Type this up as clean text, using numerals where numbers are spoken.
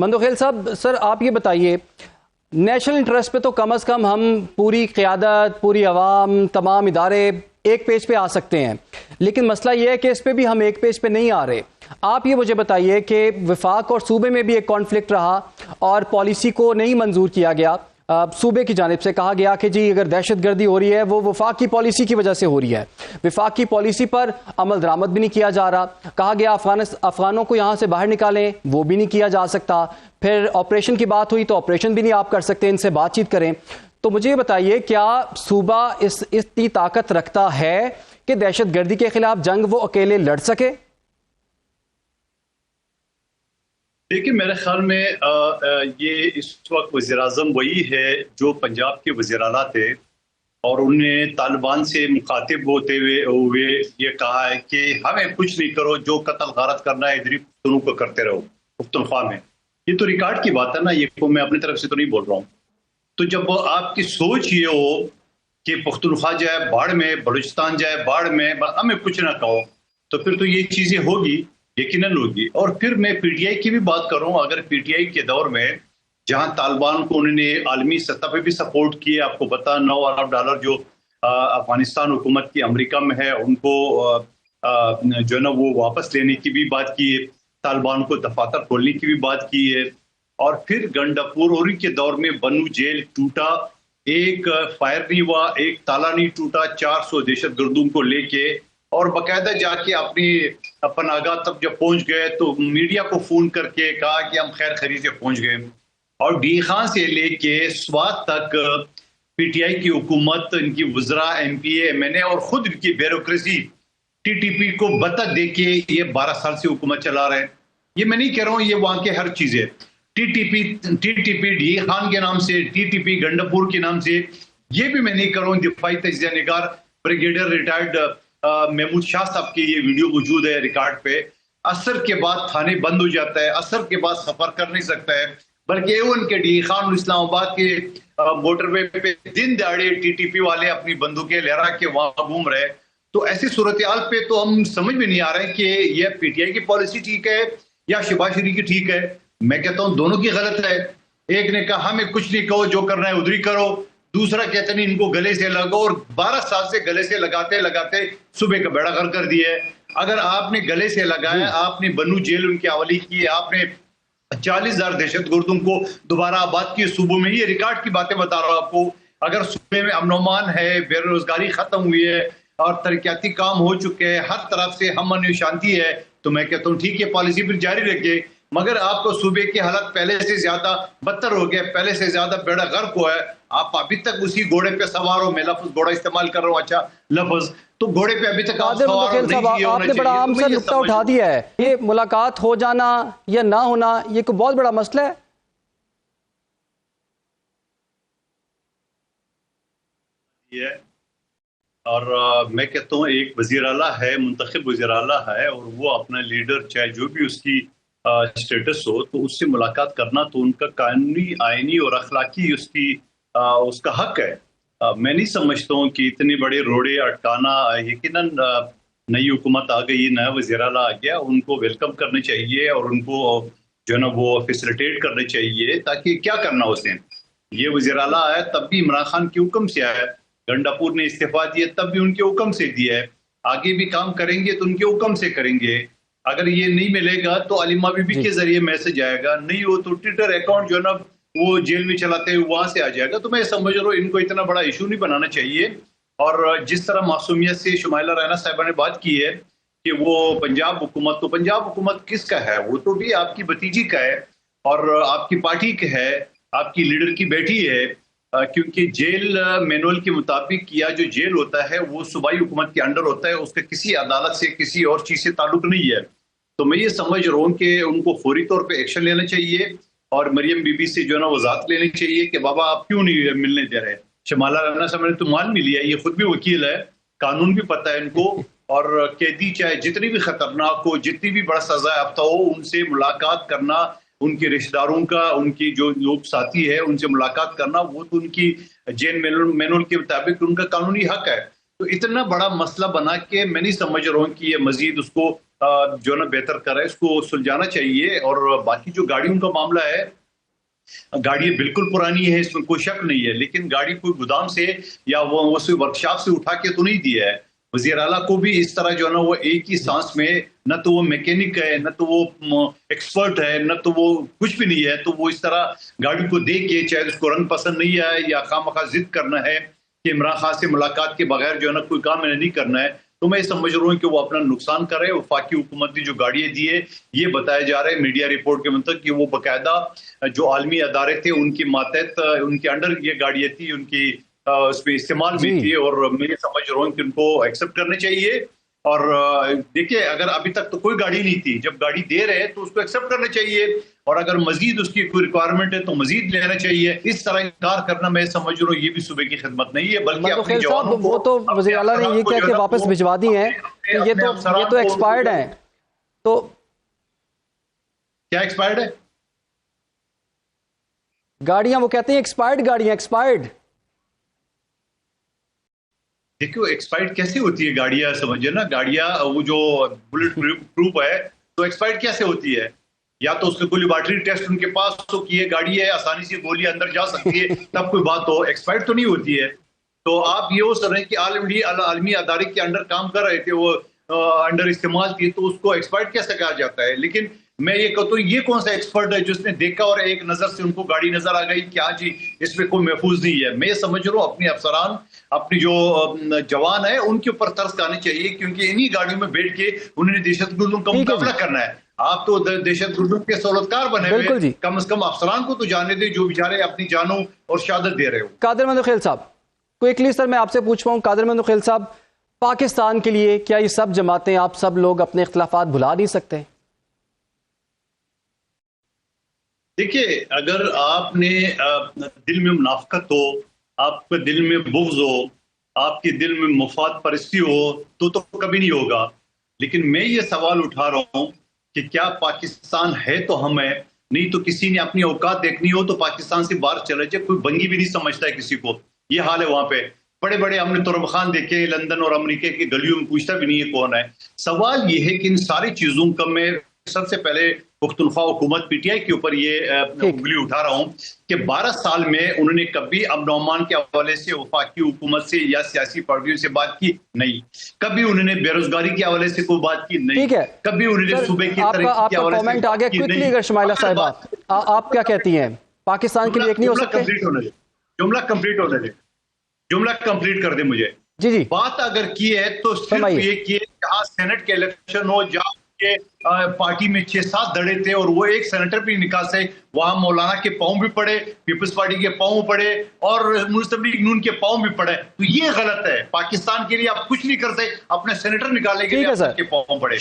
मंदोखेल साहब, सर आप ये बताइए, नेशनल इंटरेस्ट पे तो कम से कम हम पूरी क़यादत, पूरी आवाम, तमाम इदारे एक पेज पे आ सकते हैं, लेकिन मसला ये है कि इस पे भी हम एक पेज पे नहीं आ रहे। आप ये मुझे बताइए कि वफाक और सूबे में भी एक कॉन्फ्लिक्ट रहा और पॉलिसी को नहीं मंजूर किया गया। सूबे की जानिब से कहा गया कि जी अगर दहशत गर्दी हो रही है वो वफाक की पॉलिसी की वजह से हो रही है, वफाक की पॉलिसी पर अमल दरामद भी नहीं किया जा रहा। कहा गया अफगानों को यहाँ से बाहर निकालें, वो भी नहीं किया जा सकता। फिर ऑपरेशन की बात हुई तो ऑपरेशन भी नहीं आप कर सकते, इनसे बातचीत करें। तो मुझे ये बताइए, क्या सूबा इतनी ताकत रखता है कि दहशत गर्दी के खिलाफ जंग वो अकेले लड़ सके? देखिए, मेरे ख्याल में ये इस वक्त वज़ीर-ए-आज़म वही है जो पंजाब के वज़ीर आला थे और उन्हें तालिबान से मुखातिब होते हुए ये कहा है कि हमें कुछ नहीं करो, जो कत्ल गारत करना है इधर पुख्तनों को करते रहो पुख्तनख्वा में। ये तो रिकॉर्ड की बात है ना, ये को मैं अपनी तरफ से तो नहीं बोल रहा हूँ। तो जब आपकी सोच ये हो कि पुख्तनख्वा जाए बाढ़ में, बलूचिस्तान जाए बाढ़ में, हमें कुछ ना कहो, तो फिर तो ये चीज़ें होगी, यकीनन होगी। और फिर मैं पीटीआई की भी बात करूं, अगर पीटीआई के दौर में जहां तालिबान को उन्होंने आलमी सतह पे भी सपोर्ट किया, आपको पता $9 अरब जो अफगानिस्तान हुकूमत की अमेरिका में है, उनको जो है ना वो वापस लेने की भी बात की है, तालिबान को दफातर खोलने की भी बात की है। और फिर गंडापुर के दौर में बनू जेल टूटा, एक फायर नहीं हुआ, एक ताला नहीं टूटा, 400 दहशत गर्दों को लेके, और बाकायदा जाके अपनी पनाहगाह तक जब पहुंच गए तो मीडिया को फोन करके कहा कि हम खैर खरी से पहुंच गए। और डी खान से लेके स्वात तक पीटीआई की हुकूमत, इनकी वज़रा, एमपीए, एमएनए और खुद इनकी ब्यूरोक्रेसी टीटीपी को बता दे के ये 12 साल से हुकूमत चला रहे हैं। ये मैं नहीं कह रहा हूँ, ये वहां के हर चीज है। टीटीपी डी खान के नाम से, टीटीपी गंडापुर के नाम से, ये भी मैं नहीं कर रहा हूँ। दिफाई तजिया निगार ब्रिगेडियर रिटायर्ड महमूद शाह साहब की ये वीडियो मौजूद है रिकॉर्ड पे। असर के बाद थाने बंद हो जाता है, असर के बाद सफर कर नहीं सकता है, बल्कि एवन के डी खान इस्लामाबाद के मोटरवे पे दिन दहाड़े टीटीपी वाले अपनी बंदूकें लहरा के वहां घूम रहे। तो ऐसी सूरत हाल पे तो हम समझ में नहीं आ रहे कि ये पीटीआई की पॉलिसी ठीक है या शहबाज शरीफ की ठीक है। मैं कहता हूँ दोनों की गलत है। एक ने कहा हमें कुछ नहीं कहो, जो करना है उधर ही करो, दूसरा कहते नहीं इनको गले से लगो, और 12 साल से गले से लगाते लगाते सुबह का बेड़ा गर्क कर दिया है। अगर आपने गले से लगाया, आपने बनू जेल उनकी हवाली की, आपने 40,000 दहशत गर्दों को दोबारा आबाद किए सूबों में, ये रिकॉर्ड की बातें बता रहा हूं आपको। अगर सूबे में अमन है, बेरोजगारी खत्म हुई है और तरक्याती काम हो चुके हैं, हर तरफ से हम शांति है, तो मैं कहता हूँ ठीक है, पॉलिसी फिर जारी रखिए। मगर आपको सूबे की हालत पहले से ज्यादा बदतर हो गया, पहले से ज्यादा बेड़ा गर्क हुआ है। आप अभी तक उसी घोड़े पे सवार हो। मैं लफ्ज घोड़ा इस्तेमाल कर रहा हूँ, अच्छा लफ्ज, तो घोड़े पे अभी तक आप सवार हो नहीं। आपने बड़ा आम सा नुक्ता उठा दिया है। ये मुलाकात हो जाना या ना होना, ये कोई बहुत बड़ा मसला है। और मैं कहता हूँ एक वजीर आला है, मुंतखब वजीर आला है, और वो अपना लीडर चाहे जो भी उसकी स्टेटस हो, तो उससे मुलाकात करना तो उनका कानूनी, आईनी और अखलाकी उसका हक है। मैं नहीं समझता हूँ कि इतने बड़े रोड़े अटकाना। यकीनन नई हुकूमत आ गई, नया वज़ीर आला आ गया, उनको वेलकम करने चाहिए और उनको जो है ना वो फैसिलिटेट करने चाहिए, ताकि क्या करना उसे। ये वज़ीर आला आया तब भी इमरान खान के हुक्म से आया, गंडापुर ने इस्तीफा दिया तब भी उनके हुक्म से दिया है, आगे भी काम करेंगे तो उनके हुक्म से करेंगे। अगर ये नहीं मिलेगा तो अलीमा बीबी के जरिए मैसेज आएगा, नहीं हो तो ट्विटर अकाउंट जो है ना वो जेल में चलाते हुए वहां से आ जाएगा। तो मैं समझ रहा हूँ इनको इतना बड़ा इशू नहीं बनाना चाहिए। और जिस तरह मासूमियत से शुमाइला रैना साहिबा ने बात की है कि वो पंजाब हुकूमत, तो पंजाब हुकूमत किसका है? वो तो भी आपकी भतीजी का है और आपकी पार्टी का है, आपकी लीडर की बेटी है। क्योंकि जेल मैनुअल के मुताबिक या जो जेल होता है वो सूबाई हुकूमत के अंडर होता है, उसका किसी अदालत से किसी और चीज से ताल्लुक नहीं है। तो मैं ये समझ रहा हूँ कि उनको फौरी तौर पे एक्शन लेना चाहिए और मरियम बीबी से जो है ना वजाहत लेनी चाहिए कि बाबा आप क्यों नहीं मिलने दे रहे। शमाला राना साहब ने तो मान भी लिया, ये खुद भी वकील है, कानून भी पता है इनको, और कैदी चाहे जितनी भी खतरनाक हो, जितनी भी बड़ा सजा याफ्ता हो, उनसे मुलाकात करना, उनके रिश्तेदारों का, उनकी जो लोग साथी है उनसे मुलाकात करना, वो तो उनकी जेल मैनुअल के मुताबिक उनका कानूनी हक है। तो इतना बड़ा मसला बना के मैं नहीं समझ रहा हूँ कि ये मजीद उसको जो ना बेहतर कर रहा है इसको सुलझाना चाहिए। और बाकी जो गाड़ियों का मामला है, गाड़ी बिल्कुल पुरानी है, इसमें कोई शक नहीं है, लेकिन गाड़ी कोई गोदाम से या वो वर्कशॉप से उठा के तो नहीं दिया है। वजीर आला को भी इस तरह जो है ना वो एक ही सांस में, न तो वो मैकेनिक है, न तो वो एक्सपर्ट है, न तो वो कुछ भी नहीं है, तो वो इस तरह गाड़ी को देख के, चाहे उसको रंग पसंद नहीं है या खामखा जिद करना है कि इमरान खान से मुलाकात के बगैर जो है ना कोई काम नहीं करना है, तो मैं समझ रहा हूँ कि वो अपना नुकसान कर रहे हैं। वफाकी हुकूमत ने जो गाड़ियां दी है, ये बताया जा रहा है मीडिया रिपोर्ट के मुताबिक कि वो बाकायदा जो आलमी अदारे थे उनकी मातहत, उनके अंडर ये गाड़ियां थी, उनकी उसमें इस्तेमाल भी थी, और मैं समझ रहा हूँ कि उनको एक्सेप्ट करने चाहिए। और देखिए, अगर अभी तक तो कोई गाड़ी नहीं थी, जब गाड़ी दे रहे हैं तो उसको एक्सेप्ट करना चाहिए, और अगर मजीद उसकी कोई रिक्वायरमेंट है तो मजीद लेना चाहिए। इस तरह इनकार करना, मैं समझ रहा हूँ, ये भी सुबह की खिदमत नहीं है, बल्कि अपने जवानों वो तो वज़ीर आला ने ये कह के वापस भिजवा दी हैं कि ये तो एक्सपायर्ड है। तो क्या एक्सपायर्ड है? गाड़ियां, वो कहते हैं एक्सपायर्ड गाड़ियां, एक्सपायर्ड। देखियो, एक्सपायर्ड कैसे होती है गाड़ियां, समझिए ना, गाड़ियां वो जो बुलेट प्रूफ है तो एक्सपायर्ड कैसे होती है? या तो उसके कोई लेबोरेटरी टेस्ट उनके पास हो कि ये गाड़ी है, आसानी से गोली अंदर जा सकती है, तब कोई बात हो। एक्सपायर्ड तो नहीं होती है। तो आप ये हो सर कि आलमी अदारे के अंडर काम कर रहे थे, वो अंडर इस्तेमाल थी, तो उसको एक्सपायर्ड कैसे कहा जाता है? लेकिन मैं ये कहता हूँ, ये कौन सा एक्सपर्ट है जिसने देखा और एक नजर से उनको गाड़ी नजर आ गई कि हाँ जी इसमें कोई महफूज नहीं है? मैं ये समझ रहा हूँ अपने अफसरान, अपनी जो जवान है, उनके ऊपर तरस आने चाहिए, क्योंकि इन्हीं गाड़ियों में बैठ के उन्होंने दहशतगर्दों का मुकाबला करना है। आप तो दहशतगर्दों के सहूलतकार बने हुए, कम से कम अफसरान को तो जाने दे जो बेचारे अपनी जानों और शहादत दे रहे हो। कादिर मंदुखेल साहब, क्विकली सर मैं आपसे पूछ पाऊँ, कादिर मंदुखेल साहब, पाकिस्तान के लिए क्या ये सब जमातें, आप सब लोग अपने इख्तिलाफात भुला नहीं सकते? देखिए, अगर आपने दिल में मुनाफकत हो, आपके दिल में बुग़्ज़ हो, आपके दिल में मुफाद परस्ती हो, तो कभी नहीं होगा। लेकिन मैं ये सवाल उठा रहा हूँ कि क्या पाकिस्तान है तो हम है, नहीं तो किसी ने अपनी औकात देखनी हो तो पाकिस्तान से बाहर चले जाए। कोई बंगी भी नहीं समझता है किसी को, ये हाल है वहां पे। बड़े बड़े हमने तुरब खान देखे लंदन और अमेरिका की गलियों में, पूछता भी नहीं है कौन है। सवाल ये है कि इन सारी चीजों का मैं सबसे पहले पुख्तनख्वा हुकूमत पीटीआई के ऊपर ये उंगली उठा रहा हूं कि 12 साल में उन्होंने कभी अमन अमान के हवाले से वफाकी हुकूमत से या सियासी पार्टियों से बात की नहीं, कभी उन्होंने बेरोजगारी के हवाले से कोई बात की नहीं, कभी उन्होंने सूबे की तरक्की के हवाले से आ गया क्विकली। अगर शमाइला साहिबा, आप क्या कहती हैं, पाकिस्तान के लिए एक नहीं हो सकते? जुमला कंप्लीट कर दे मुझे। जी जी, बात अगर की है तो सिर्फ ये कि जहां सेनेट के इलेक्शन हो, जहां के पार्टी में 6-7 धड़े थे और वो एक सेनेटर भी निकाल से, वहां मौलाना के पांव भी पड़े, पीपल्स पार्टी के पांव पड़े और मुस्लिम लीग नून के पांव भी पड़े। तो ये गलत है। पाकिस्तान के लिए आप कुछ नहीं कर सकते, अपने सेनेटर निकालने के लिए आपके पांव पड़े।